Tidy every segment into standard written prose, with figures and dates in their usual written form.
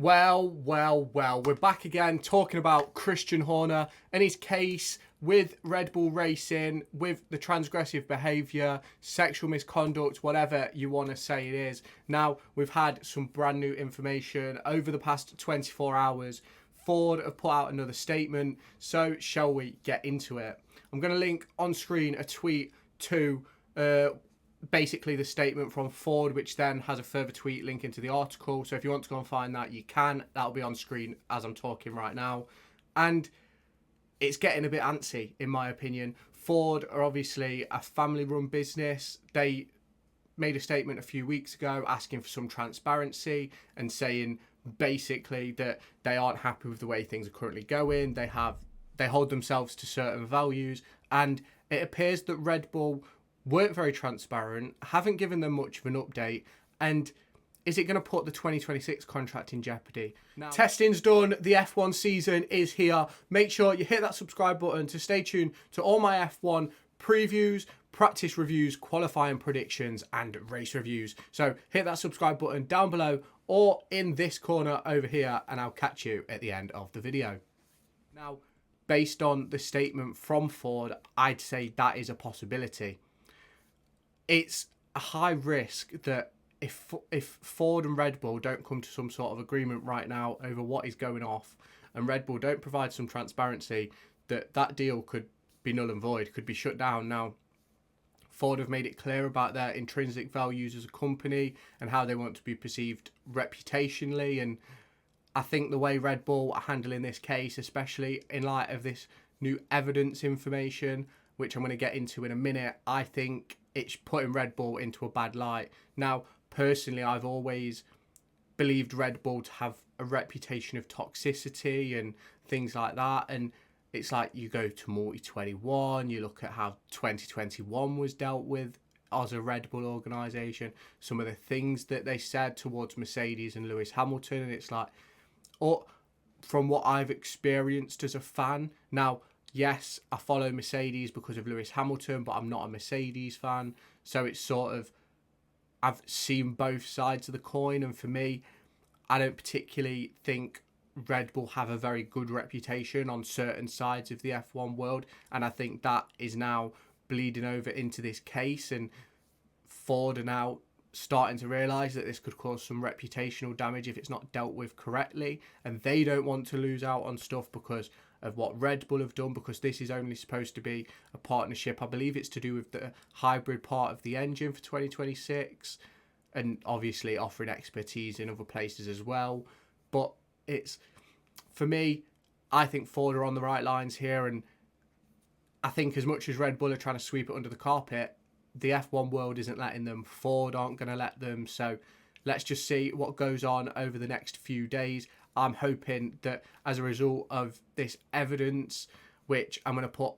Well, we're back again talking about Christian Horner and his case with Red Bull Racing, with the transgressive behaviour, sexual misconduct, whatever you want to say it is. Now, we've had some brand new information over the past 24 hours. Ford have put out another statement, so shall we get into it? I'm going to link on screen a tweet to basically the statement from Ford, which then has a further tweet link into the article. So if you want to go and find that, you can. That'll be on screen as I'm talking right now. And it's getting a bit antsy, in my opinion. Ford are obviously a family-run business. They made a statement a few weeks ago asking for some transparency and saying basically that they aren't happy with the way things are currently going. They hold themselves to certain values, and it appears that Red Bull weren't very transparent, haven't given them much of an update, and is it going to put the 2026 contract in jeopardy? Now, testing's done, the F1 season is here. Make sure you hit that subscribe button to stay tuned to all my F1 previews, practice reviews, qualifying predictions, and race reviews. So hit that subscribe button down below or in this corner over here, and I'll catch you at the end of the video. Now, based on the statement from Ford, I'd say that is a possibility. It's a high risk that if Ford and Red Bull don't come to some sort of agreement right now over what is going off, and Red Bull don't provide some transparency, that deal could be null and void, could be shut down. Now, Ford have made it clear about their intrinsic values as a company and how they want to be perceived reputationally, and I think the way Red Bull are handling this case, especially in light of this new evidence information, which I'm going to get into in a minute, I think it's putting Red Bull into a bad light. Now, personally, I've always believed Red Bull to have a reputation of toxicity and things like that. And it's like you go to Multi 21, you look at how 2021 was dealt with as a Red Bull organisation, some of the things that they said towards Mercedes and Lewis Hamilton, and it's like, or from what I've experienced as a fan. Now, yes, I follow Mercedes because of Lewis Hamilton, but I'm not a Mercedes fan. So it's sort of, I've seen both sides of the coin. And for me, I don't particularly think Red Bull have a very good reputation on certain sides of the F1 world. And I think that is now bleeding over into this case. And Ford are now starting to realise that this could cause some reputational damage if it's not dealt with correctly. And they don't want to lose out on stuff because of what Red Bull have done, because this is only supposed to be a partnership. I believe it's to do with the hybrid part of the engine for 2026 and obviously offering expertise in other places as well. But it's, for me, I think Ford are on the right lines here, and I think as much as Red Bull are trying to sweep it under the carpet, the F1 world isn't letting them. Ford aren't going to let them. So let's just see what goes on over the next few days. I'm hoping that as a result of this evidence, which I'm going to put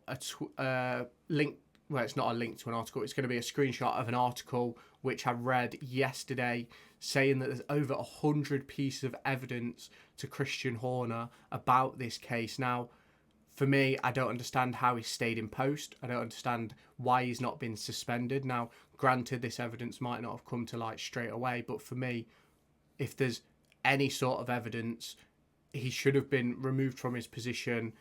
a link, well, it's not a link to an article, it's going to be a screenshot of an article which I read yesterday saying that there's over 100 pieces of evidence to Christian Horner about this case. Now, for me, I don't understand how he stayed in post. I don't understand why he's not been suspended. Now, granted, this evidence might not have come to light straight away, but for me, if there's any sort of evidence, he should have been removed from his position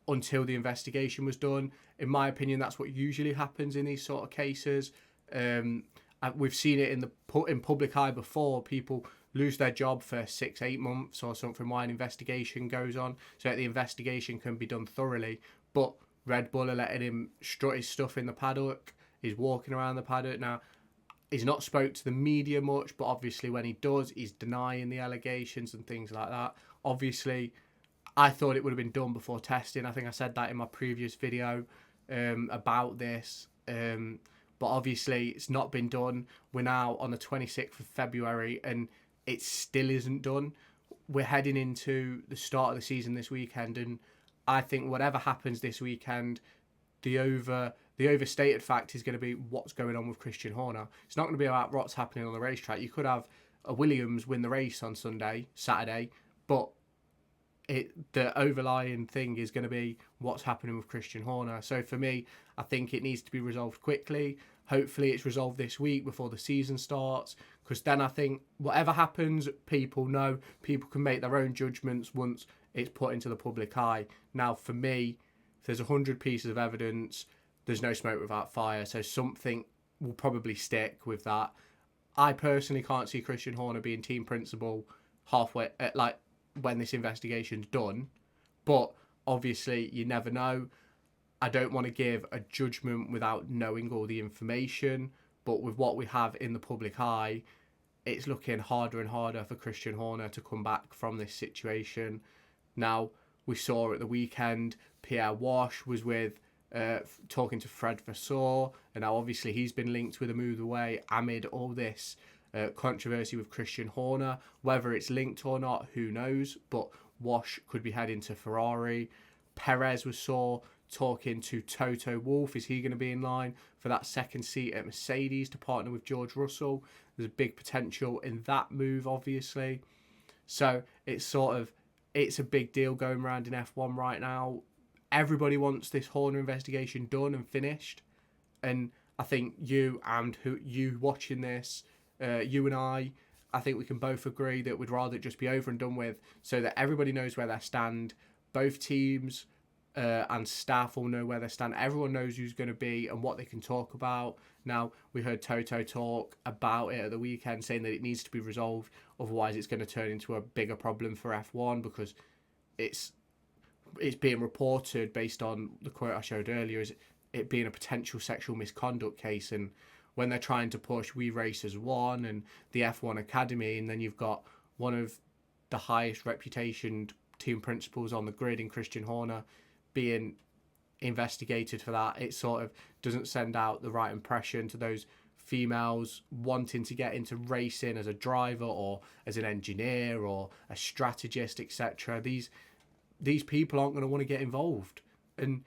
until the investigation was done. In my opinion, that's what usually happens in these sort of cases. We've seen it in public eye before. People lose their job for 6-8 months or something while an investigation goes on, so that the investigation can be done thoroughly. But Red Bull are letting him strut his stuff in the paddock. He's walking around the paddock now. He's not spoke to the media much, but obviously when he does, he's denying the allegations and things like that. Obviously, I thought it would have been done before testing. I think I said that in my previous video about this. But obviously, it's not been done. We're now on the 26th of February, and it still isn't done. We're heading into the start of the season this weekend, and I think whatever happens this weekend, the overstated fact is going to be what's going on with Christian Horner. It's not going to be about what's happening on the racetrack. You could have a Williams win the race on Saturday, but the overlying thing is going to be what's happening with Christian Horner. So for me, I think it needs to be resolved quickly. Hopefully it's resolved this week before the season starts. because then I think whatever happens, people know, people can make their own judgments once it's put into the public eye. Now, for me, if there's 100 pieces of evidence, there's no smoke without fire, so something will probably stick with that. I personally can't see Christian Horner being team principal halfway, like when this investigation's done, but obviously you never know. I don't want to give a judgment without knowing all the information, but with what we have in the public eye, it's looking harder and harder for Christian Horner to come back from this situation. Now, we saw at the weekend, Pierre Wash was with talking to Fred Vasseur, and now obviously he's been linked with a move away amid all this controversy with Christian Horner. Whether it's linked or not, who knows, but Wash could be heading to Ferrari. Perez was saw talking to Toto Wolff. Is he going to be in line for that second seat at Mercedes to partner with George Russell? There's a big potential in that move, obviously. So it's a big deal going around in F1 right now. Everybody wants this Horner investigation done and finished. And I think you watching this, you and I think we can both agree that we'd rather it just be over and done with, so that everybody knows where they stand. Both teams and staff all know where they stand. Everyone knows who's going to be and what they can talk about. Now, we heard Toto talk about it at the weekend, saying that it needs to be resolved. Otherwise, it's going to turn into a bigger problem for F1, because it's being reported, based on the quote I showed earlier, is it being a potential sexual misconduct case. And when they're trying to push We Race as one and the F1 Academy, and then you've got one of the highest reputationed team principals on the grid in Christian Horner being investigated for that, it sort of doesn't send out the right impression to those females wanting to get into racing as a driver or as an engineer or a strategist, etc. These people aren't going to want to get involved, and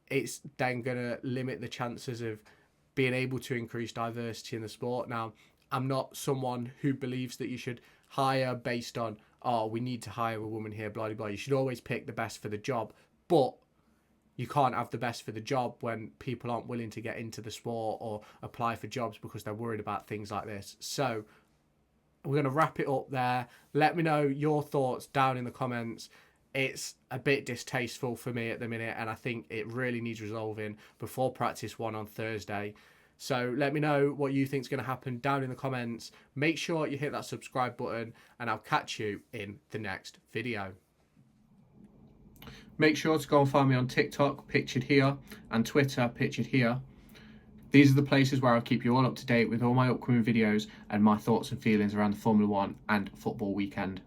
it's then going to limit the chances of being able to increase diversity in the sport. Now, I'm not someone who believes that you should hire based on, oh, we need to hire a woman here, blah, blah, blah. You should always pick the best for the job, but you can't have the best for the job when people aren't willing to get into the sport or apply for jobs because they're worried about things like this. So we're going to wrap it up there. Let me know your thoughts down in the comments. It's a bit distasteful for me at the minute, and I think it really needs resolving before practice 1 on Thursday. So let me know what you think is going to happen down in the comments. Make sure you hit that subscribe button, and I'll catch you in the next video. Make sure to go and find me on TikTok, pictured here, and Twitter, pictured here. These are the places where I'll keep you all up to date with all my upcoming videos and my thoughts and feelings around the Formula 1 and football weekend.